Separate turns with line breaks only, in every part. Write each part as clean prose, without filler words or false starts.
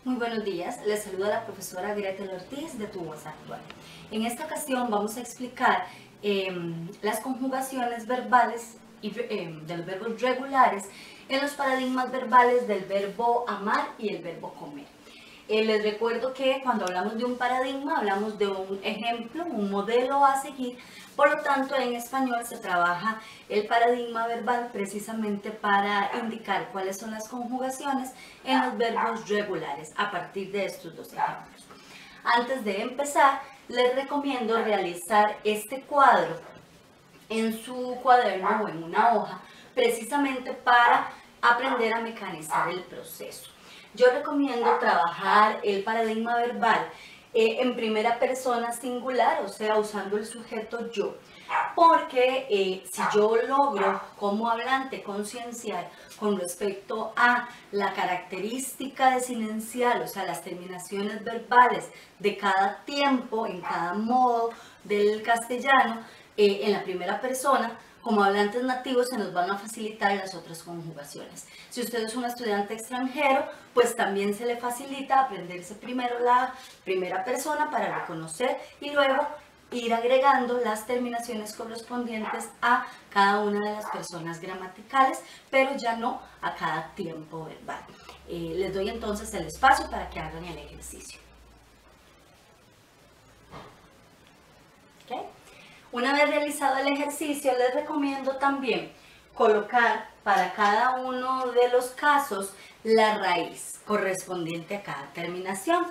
Muy buenos días, les saluda la profesora Gretel Ortiz de Tu Voz Actual. En esta ocasión vamos a explicar las conjugaciones verbales de los verbos regulares en los paradigmas verbales del verbo amar y el verbo comer. Les recuerdo que cuando hablamos de un paradigma hablamos de un ejemplo, un modelo a seguir. Por lo tanto, en español se trabaja el paradigma verbal precisamente para indicar cuáles son las conjugaciones en los verbos regulares a partir de estos dos ejemplos. Antes de empezar, les recomiendo realizar este cuadro en su cuaderno o en una hoja, precisamente para aprender a mecanizar el proceso. Yo recomiendo trabajar el paradigma verbal en primera persona singular, o sea, usando el sujeto yo, porque si yo logro como hablante concienciar con respecto a la característica desinencial, o sea, las terminaciones verbales de cada tiempo, en cada modo del castellano, en la primera persona, como hablantes nativos se nos van a facilitar las otras conjugaciones. Si usted es un estudiante extranjero, pues también se le facilita aprenderse primero la primera persona para reconocer y luego ir agregando las terminaciones correspondientes a cada una de las personas gramaticales, pero ya no a cada tiempo verbal. Les doy entonces el espacio para que hagan el ejercicio. ¿Okay? Una vez realizado el ejercicio, les recomiendo también colocar para cada uno de los casos la raíz correspondiente a cada terminación.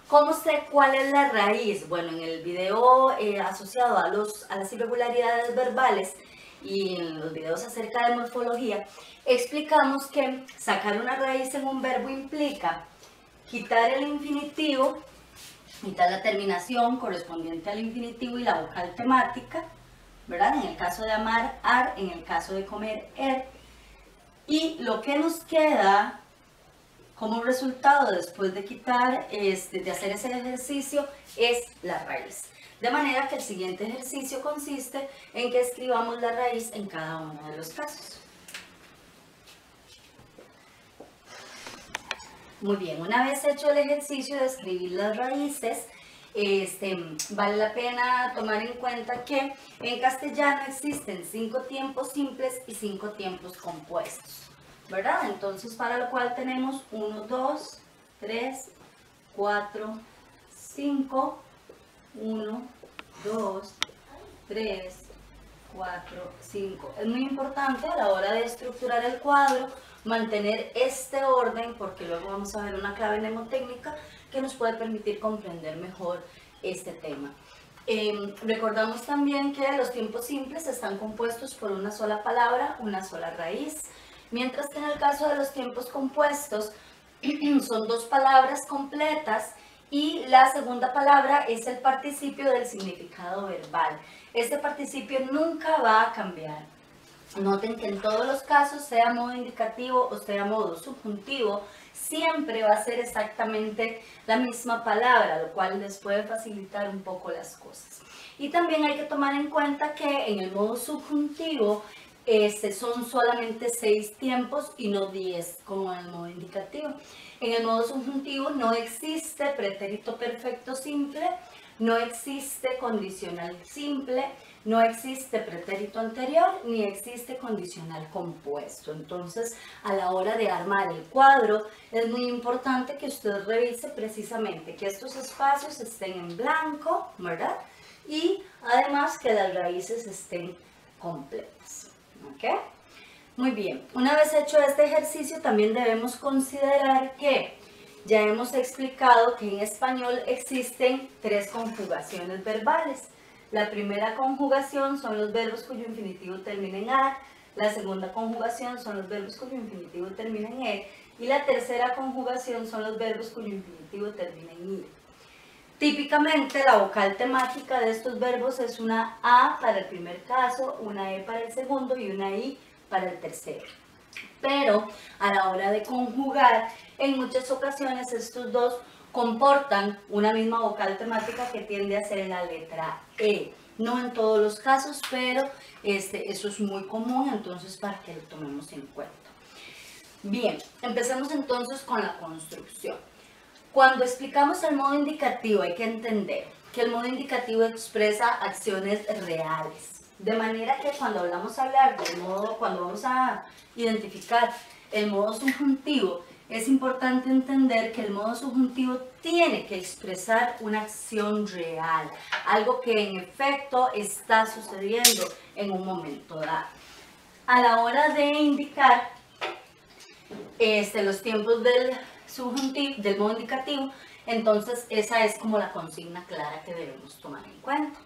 ¿Cómo sé cuál es la raíz? Bueno, en el video asociado a las irregularidades verbales y en los videos acerca de morfología, explicamos que sacar una raíz en un verbo implica quitar el infinitivo, quitar la terminación correspondiente al infinitivo y la vocal temática, ¿verdad? En el caso de amar, ar, en el caso de comer, er. Y lo que nos queda como resultado después de quitar, de hacer ese ejercicio, es la raíz. De manera que el siguiente ejercicio consiste en que escribamos la raíz en cada uno de los casos. Muy bien, una vez hecho el ejercicio de escribir las raíces, vale la pena tomar en cuenta que en castellano existen 5 tiempos simples y 5 tiempos compuestos, ¿verdad? Entonces, para lo cual tenemos 1, 2, 3, 4, 5, 1, 2, 3, 4, 5. Es muy importante a la hora de estructurar el cuadro mantener este orden, porque luego vamos a ver una clave mnemotécnica que nos puede permitir comprender mejor este tema. Recordamos también que los tiempos simples están compuestos por una sola palabra, una sola raíz, mientras que en el caso de los tiempos compuestos son 2 palabras completas y la segunda palabra es el participio del significado verbal. Este participio nunca va a cambiar. Noten que en todos los casos, sea modo indicativo o sea modo subjuntivo, siempre va a ser exactamente la misma palabra, lo cual les puede facilitar un poco las cosas. Y también hay que tomar en cuenta que en el modo subjuntivo son solamente 6 tiempos y no 10 como en el modo indicativo. En el modo subjuntivo no existe pretérito perfecto simple, no existe condicional simple, no existe pretérito anterior, ni existe condicional compuesto. Entonces, a la hora de armar el cuadro, es muy importante que usted revise precisamente que estos espacios estén en blanco, ¿verdad? Y además que las raíces estén completas. ¿Ok? Muy bien. Una vez hecho este ejercicio, también debemos considerar que ya hemos explicado que en español existen 3 conjugaciones verbales. La primera conjugación son los verbos cuyo infinitivo termina en ar, la segunda conjugación son los verbos cuyo infinitivo termina en er, y la tercera conjugación son los verbos cuyo infinitivo termina en ir. Típicamente la vocal temática de estos verbos es una A para el primer caso, una E para el segundo y una I para el tercero. Pero a la hora de conjugar, en muchas ocasiones estos dos comportan una misma vocal temática que tiende a ser la letra E. No en todos los casos, pero eso es muy común, entonces para que lo tomemos en cuenta. Bien, empecemos entonces con la construcción. Cuando explicamos el modo indicativo hay que entender que el modo indicativo expresa acciones reales. De manera que cuando cuando vamos a identificar el modo subjuntivo, es importante entender que el modo subjuntivo tiene que expresar una acción real, algo que en efecto está sucediendo en un momento dado. A la hora de indicar los tiempos del modo indicativo, entonces esa es como la consigna clara que debemos tomar en cuenta.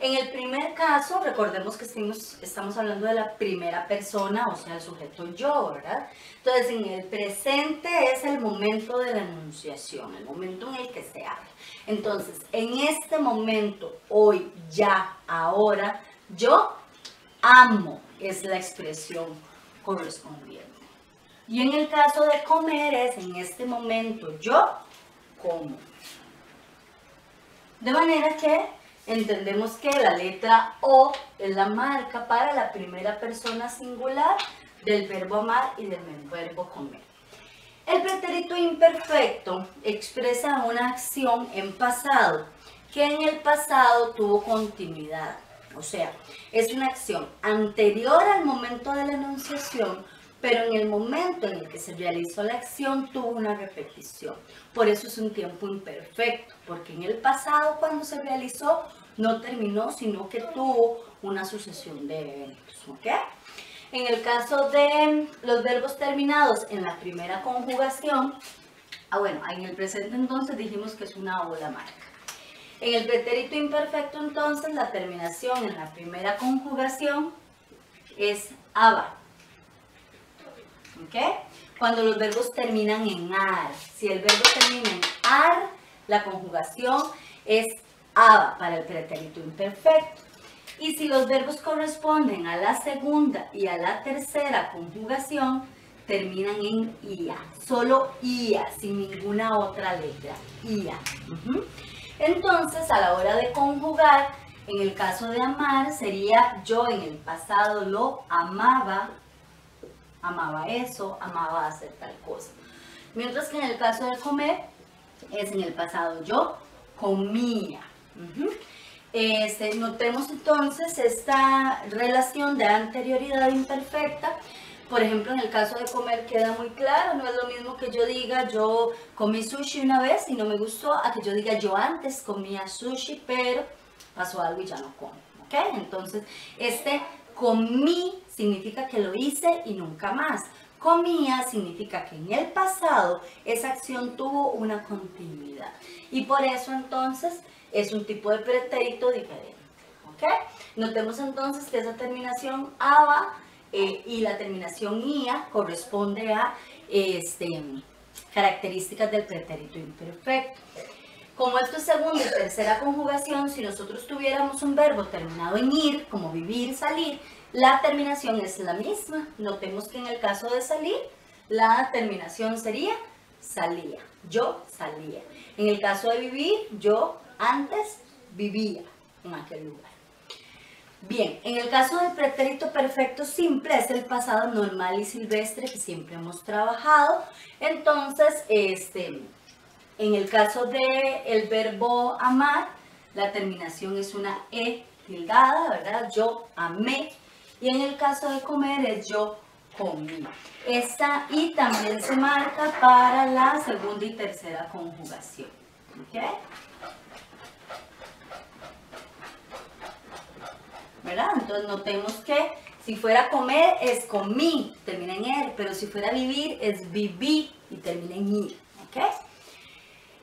En el primer caso, recordemos que estamos hablando de la primera persona, o sea, el sujeto yo, ¿verdad? Entonces, en el presente es el momento de la enunciación, el momento en el que se habla. Entonces, en este momento, hoy, ya, ahora, yo amo es la expresión correspondiente. Y en el caso de comer es en este momento, yo como. De manera que entendemos que la letra O es la marca para la primera persona singular del verbo amar y del verbo comer. El pretérito imperfecto expresa una acción en pasado que en el pasado tuvo continuidad. O sea, es una acción anterior al momento de la enunciación, pero en el momento en el que se realizó la acción tuvo una repetición. Por eso es un tiempo imperfecto, porque en el pasado cuando se realizó no terminó, sino que tuvo una sucesión de eventos. ¿Ok? En el caso de los verbos terminados en la primera conjugación, en el presente entonces dijimos que es una O la marca. En el pretérito imperfecto entonces la terminación en la primera conjugación es aba. ¿Ok? Cuando los verbos terminan en ar. Si el verbo termina en ar, la conjugación es aba para el pretérito imperfecto. Y si los verbos corresponden a la segunda y a la tercera conjugación, terminan en ia. Solo ia, sin ninguna otra letra. Ia. Entonces, a la hora de conjugar, en el caso de amar, sería yo en el pasado lo amaba. Amaba eso, amaba hacer tal cosa. Mientras que en el caso de comer, es en el pasado yo comía. Notemos entonces esta relación de anterioridad imperfecta. Por ejemplo, en el caso de comer queda muy claro, no es lo mismo que yo diga yo comí sushi una vez y no me gustó, a que yo diga yo antes comía sushi, pero pasó algo y ya no como. ¿Ok? Entonces, comí significa que lo hice y nunca más. Comía significa que en el pasado esa acción tuvo una continuidad. Y por eso entonces es un tipo de pretérito diferente. ¿Ok? Notemos entonces que esa terminación aba y la terminación ia corresponde a características del pretérito imperfecto. Como esto es segunda y tercera conjugación, si nosotros tuviéramos un verbo terminado en ir, como vivir, salir, la terminación es la misma. Notemos que en el caso de salir, la terminación sería salía. Yo salía. En el caso de vivir, yo antes vivía en aquel lugar. Bien, en el caso del pretérito perfecto simple, es el pasado normal y silvestre que siempre hemos trabajado. Entonces, en el caso del verbo amar, la terminación es una E tildada, ¿verdad? Yo amé. Y en el caso de comer es yo comí. Esta I también se marca para la segunda y tercera conjugación. ¿Ok? ¿Verdad? Entonces notemos que si fuera comer es comí, termina en er, pero si fuera vivir es viví y termina en ir. ¿Ok?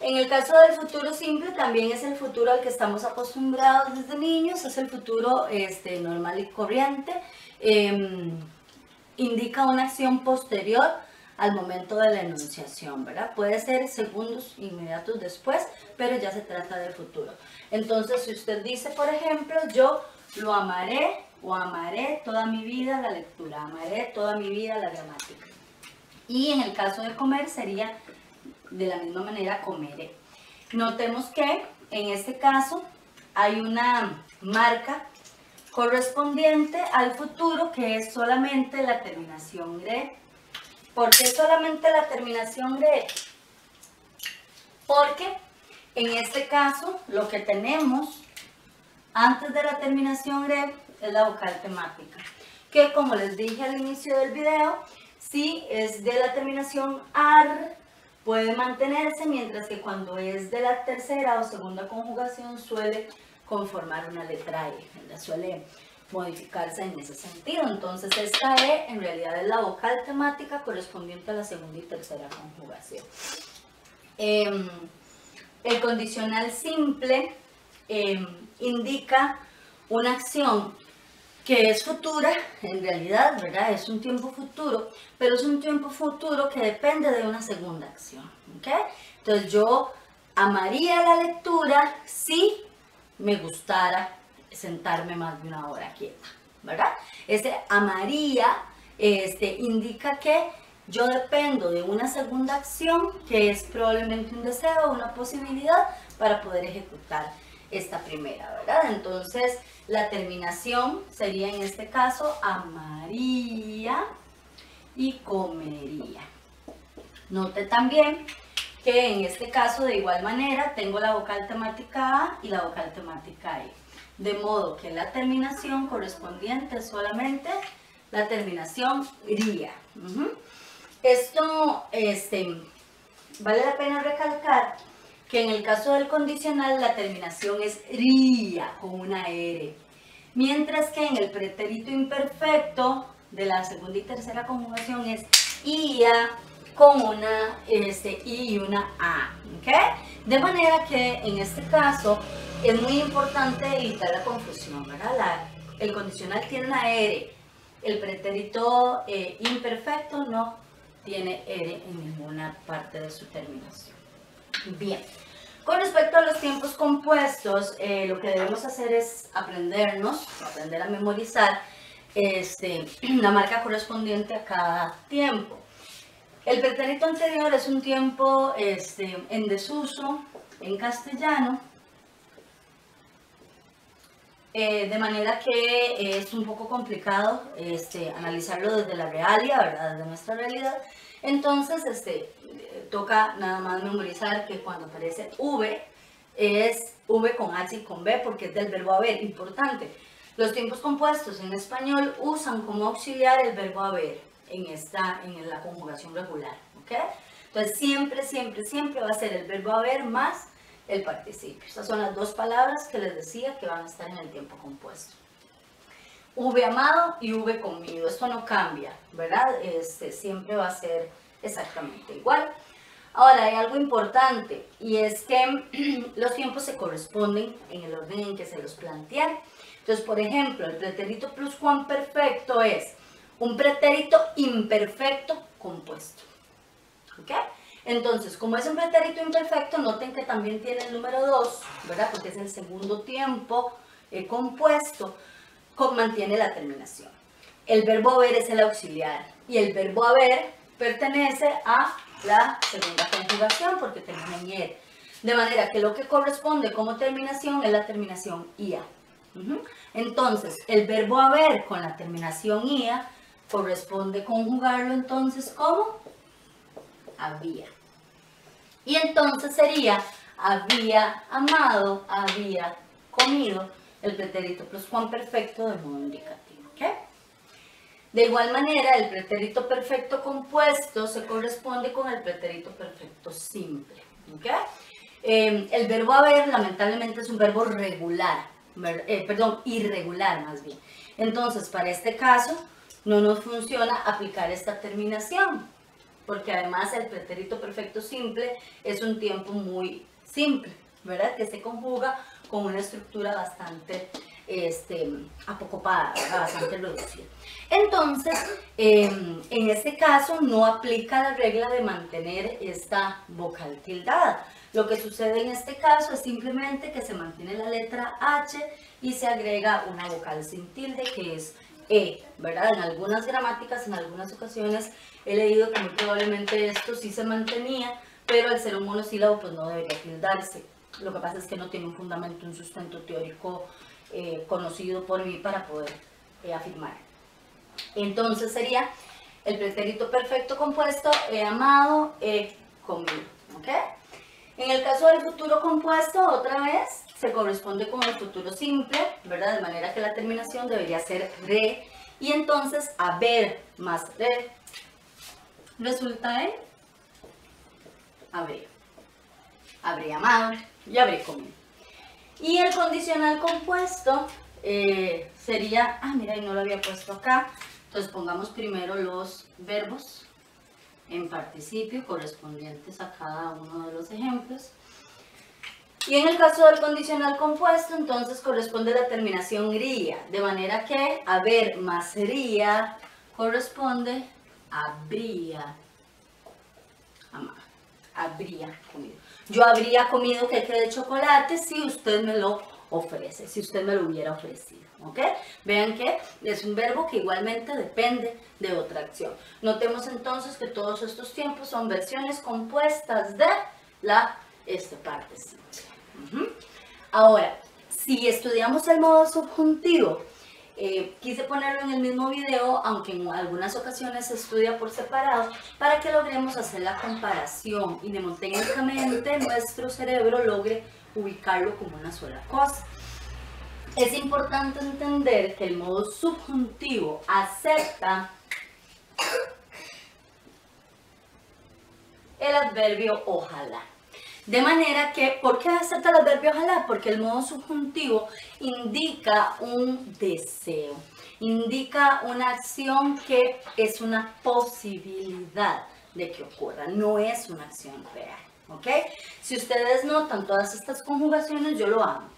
En el caso del futuro simple también es el futuro al que estamos acostumbrados desde niños, es el futuro normal y corriente, indica una acción posterior al momento de la enunciación, ¿verdad? Puede ser segundos inmediatos después, pero ya se trata del futuro. Entonces, si usted dice, por ejemplo, yo lo amaré o amaré toda mi vida la lectura, amaré toda mi vida la gramática. Y en el caso de comer sería de la misma manera comeré. Notemos que en este caso hay una marca correspondiente al futuro que es solamente la terminación re. ¿Por qué solamente la terminación re? porque en este caso lo que tenemos antes de la terminación -re es la vocal temática, que como les dije al inicio del video, si es de la terminación -ar, puede mantenerse, mientras que cuando es de la tercera o segunda conjugación suele conformar una letra E, ¿verdad? Suele modificarse en ese sentido. Entonces esta E en realidad es la vocal temática correspondiente a la segunda y tercera conjugación. El condicional simple indica una acción que es futura, en realidad, ¿verdad? Es un tiempo futuro, pero es un tiempo futuro que depende de una segunda acción, ¿ok? Entonces yo amaría la lectura si me gustara sentarme más de una hora quieta, ¿verdad? Ese amaría indica que yo dependo de una segunda acción que es probablemente un deseo, una posibilidad para poder ejecutar esta primera, ¿verdad? Entonces la terminación sería en este caso amaría y comería. Note también que en este caso de igual manera tengo la vocal temática A y la vocal temática E, de modo que la terminación correspondiente es solamente la terminación ría. Esto vale la pena recalcar que en el caso del condicional la terminación es ría con una R, mientras que en el pretérito imperfecto de la segunda y tercera conjugación es ia con una I y una A, ¿ok? De manera que en este caso es muy importante evitar la confusión, ¿verdad? El condicional tiene una R, el pretérito imperfecto no tiene R en ninguna parte de su terminación. Bien, con respecto a los tiempos compuestos, lo que debemos hacer es aprender a memorizar la marca correspondiente a cada tiempo. El pretérito anterior es un tiempo en desuso en castellano, de manera que es un poco complicado analizarlo desde la realia, ¿verdad? Desde nuestra realidad. Entonces, toca nada más memorizar que cuando aparece V, es V con H y con B porque es del verbo haber. Importante, los tiempos compuestos en español usan como auxiliar el verbo haber en la conjugación regular, ¿ok? Entonces, siempre va a ser el verbo haber más el participio. Estas son las dos palabras que les decía que van a estar en el tiempo compuesto. V amado y V comido. Esto no cambia, ¿verdad? Siempre va a ser exactamente igual. Ahora, hay algo importante y es que los tiempos se corresponden en el orden en que se los plantean. Entonces, por ejemplo, el pretérito pluscuamperfecto es un pretérito imperfecto compuesto, ¿ok? Entonces, como es un pretérito imperfecto, noten que también tiene el número 2, ¿verdad? Porque es el segundo tiempo compuesto, mantiene la terminación. El verbo haber es el auxiliar y el verbo haber pertenece a la segunda conjugación porque termina en er. De manera que lo que corresponde como terminación es la terminación ia. Entonces, el verbo haber con la terminación ia corresponde conjugarlo entonces como había. Y entonces sería había amado, había comido, el pretérito pluscuamperfecto de modo indicativo, ¿ok? De igual manera, el pretérito perfecto compuesto se corresponde con el pretérito perfecto simple, ¿ok? El verbo haber, lamentablemente, es un verbo regular, irregular más bien. Entonces, para este caso, no nos funciona aplicar esta terminación, porque además el pretérito perfecto simple es un tiempo muy simple, ¿verdad? Que se conjuga con una estructura bastante apocopada, bastante reducida. Entonces, en este caso no aplica la regla de mantener esta vocal tildada. Lo que sucede en este caso es simplemente que se mantiene la letra H y se agrega una vocal sin tilde que es E, ¿verdad? En algunas gramáticas, en algunas ocasiones he leído que muy probablemente esto sí se mantenía, pero al ser un monosílabo pues no debería tildarse. Lo que pasa es que no tiene un fundamento, un sustento teórico conocido por mí para poder afirmar. Entonces sería el pretérito perfecto compuesto, he amado, he comido, ¿ok? En el caso del futuro compuesto, otra vez, se corresponde con el futuro simple, ¿verdad? De manera que la terminación debería ser re. Y entonces, haber más re resulta en habría. Habré amado y habré comido. Y el condicional compuesto sería, mira, y no lo había puesto acá. Entonces pongamos primero los verbos en participio correspondientes a cada uno de los ejemplos. Y en el caso del condicional compuesto, entonces corresponde la terminación ría, de manera que haber más ría corresponde habría amado, habría comido. Yo habría comido queque de chocolate si usted me lo ofrece, si usted me lo hubiera ofrecido, ¿ok? Vean que es un verbo que igualmente depende de otra acción. Notemos entonces que todos estos tiempos son versiones compuestas de la parte simple. Ahora, si estudiamos el modo subjuntivo, quise ponerlo en el mismo video, aunque en algunas ocasiones se estudia por separado, para que logremos hacer la comparación y mnemotécnicamente nuestro cerebro logre ubicarlo como una sola cosa. Es importante entender que el modo subjuntivo acepta el adverbio ojalá. De manera que, ¿por qué acepta el adverbio ojalá? Porque el modo subjuntivo indica un deseo, indica una acción que es una posibilidad de que ocurra, no es una acción real, ¿ok? Si ustedes notan todas estas conjugaciones, yo lo amo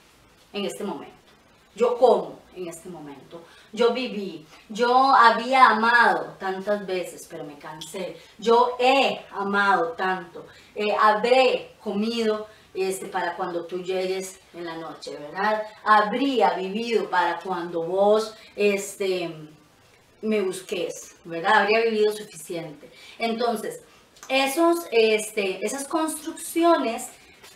en este momento, yo como en este momento, yo viví, yo había amado tantas veces, pero me cansé, yo he amado tanto, habré comido para cuando tú llegues en la noche, ¿verdad? Habría vivido para cuando vos me busques, ¿verdad? Habría vivido suficiente. Entonces, esas construcciones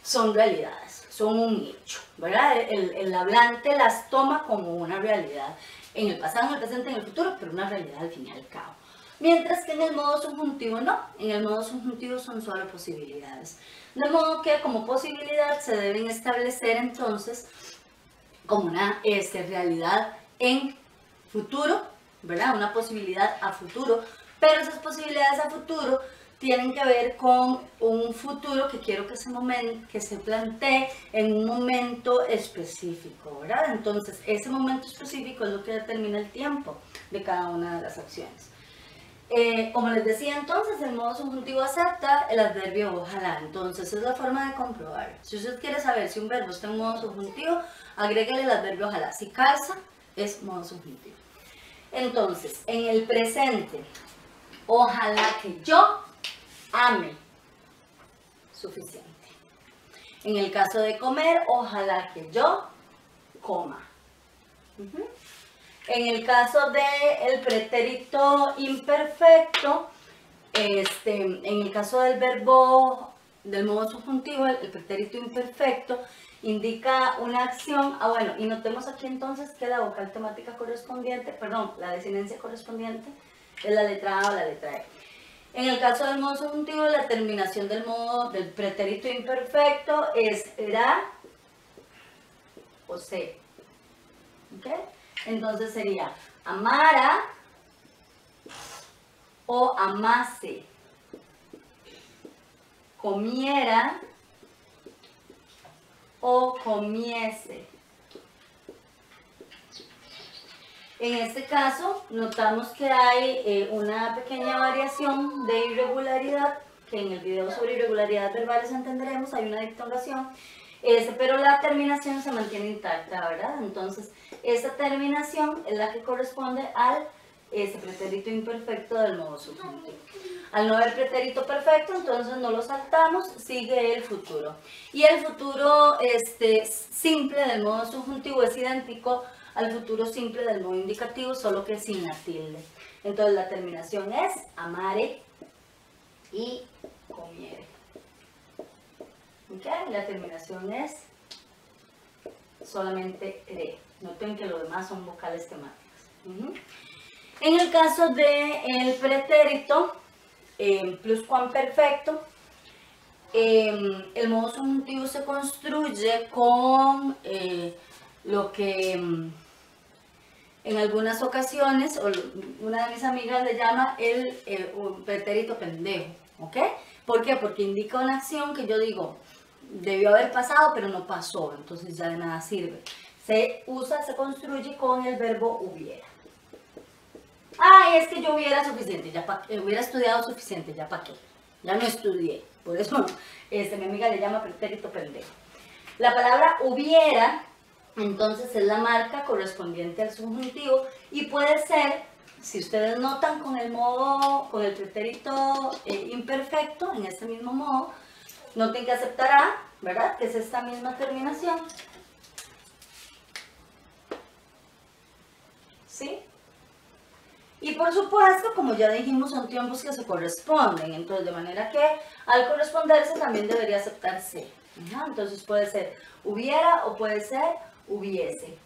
son realidades, son un hecho, ¿verdad? El hablante las toma como una realidad en el pasado, en el presente, en el futuro, pero una realidad al fin y al cabo. Mientras que en el modo subjuntivo no, en el modo subjuntivo son solo posibilidades. De modo que como posibilidad se deben establecer entonces como una realidad en futuro, ¿verdad? Una posibilidad a futuro, pero esas posibilidades a futuro tienen que ver con un futuro que quiero que se plantee en un momento específico, ¿verdad? Entonces, ese momento específico es lo que determina el tiempo de cada una de las acciones. Como les decía entonces, el modo subjuntivo acepta el adverbio ojalá. Entonces, es la forma de comprobar. Si usted quiere saber si un verbo está en modo subjuntivo, agréguele el adverbio ojalá. Si calza, es modo subjuntivo. Entonces, en el presente, ojalá que yo ame suficiente. En el caso de comer, ojalá que yo coma. En el caso del pretérito imperfecto, en el caso del verbo del modo subjuntivo, el pretérito imperfecto indica una acción. Bueno, y notemos aquí entonces que la vocal temática correspondiente, perdón, la desinencia correspondiente es la letra A o la letra E. En el caso del modo subjuntivo, la terminación del pretérito imperfecto es ra o se. ¿Ok? Entonces sería amara o amase, comiera o comiese. En este caso, notamos que hay una pequeña variación de irregularidad, que en el video sobre irregularidades verbales entenderemos, hay una dictongación, pero la terminación se mantiene intacta, ¿verdad? Entonces, esa terminación es la que corresponde al pretérito imperfecto del modo subjuntivo. Al no haber pretérito perfecto, entonces no lo saltamos, sigue el futuro. Y el futuro simple del modo subjuntivo es idéntico al futuro simple del modo indicativo, solo que sin la tilde. Entonces la terminación es amare y comiere. ¿Okay? La terminación es solamente re. Noten que lo demás son vocales temáticas. En el caso del pretérito pluscuamperfecto, el modo subjuntivo se construye con lo que en algunas ocasiones, una de mis amigas le llama el pretérito pendejo, ¿ok? ¿Por qué? Porque indica una acción que yo digo, debió haber pasado, pero no pasó, entonces ya de nada sirve. Se construye con el verbo hubiera. Ay, es que yo hubiera suficiente, hubiera estudiado suficiente, ya para qué. Ya no estudié, por eso mi amiga le llama pretérito pendejo. La palabra hubiera, entonces, es la marca correspondiente al subjuntivo y puede ser, si ustedes notan con el pretérito imperfecto, en este mismo modo, noten que aceptará, ¿verdad? Que es esta misma terminación. ¿Sí? Y por supuesto, como ya dijimos, son tiempos que se corresponden, entonces de manera que al corresponderse también debería aceptarse. Entonces puede ser hubiera o puede ser hubiese.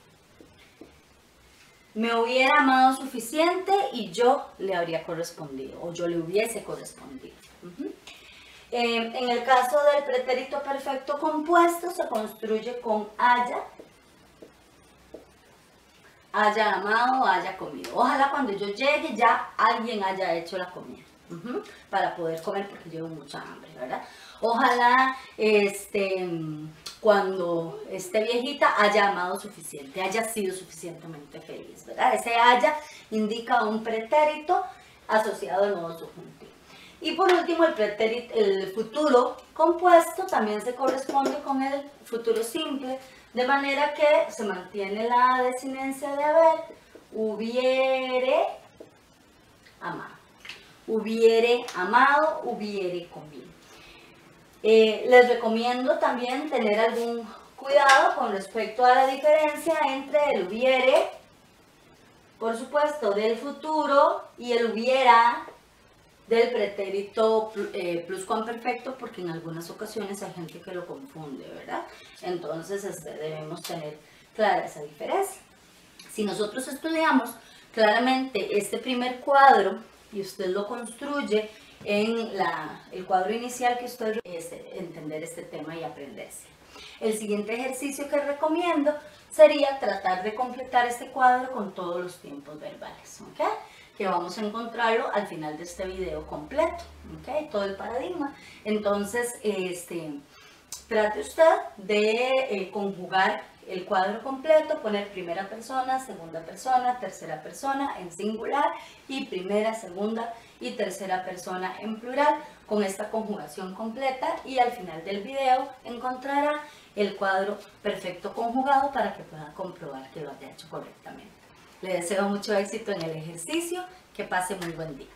Me hubiera amado suficiente y yo le habría correspondido, o yo le hubiese correspondido. En el caso del pretérito perfecto compuesto se construye con haya amado, haya comido. Ojalá cuando yo llegue ya alguien haya hecho la comida para poder comer porque llevo mucha hambre, ¿verdad? Ojalá cuando esté viejita haya amado suficiente, haya sido suficientemente feliz, ¿verdad? Ese haya indica un pretérito asociado al modo subjuntivo. Y por último, el futuro compuesto también se corresponde con el futuro simple, de manera que se mantiene la desinencia de haber, hubiere amado. Hubiere amado, hubiere comido. Les recomiendo también tener algún cuidado con respecto a la diferencia entre el hubiere, por supuesto, del futuro y el hubiera del pretérito pluscuamperfecto, porque en algunas ocasiones hay gente que lo confunde, ¿verdad? Entonces debemos tener clara esa diferencia. Si nosotros estudiamos claramente este primer cuadro y usted lo construye en el cuadro inicial que usted entender este tema y aprenderse. El siguiente ejercicio que recomiendo sería tratar de completar este cuadro con todos los tiempos verbales, ¿ok? Que vamos a encontrarlo al final de este video completo, ¿ok? Todo el paradigma. Entonces, trate usted de conjugar el cuadro completo, poner primera persona, segunda persona, tercera persona en singular y primera, segunda y tercera persona en plural con esta conjugación completa, y al final del video encontrará el cuadro perfecto conjugado para que pueda comprobar que lo haya hecho correctamente. Le deseo mucho éxito en el ejercicio, que pase muy buen día.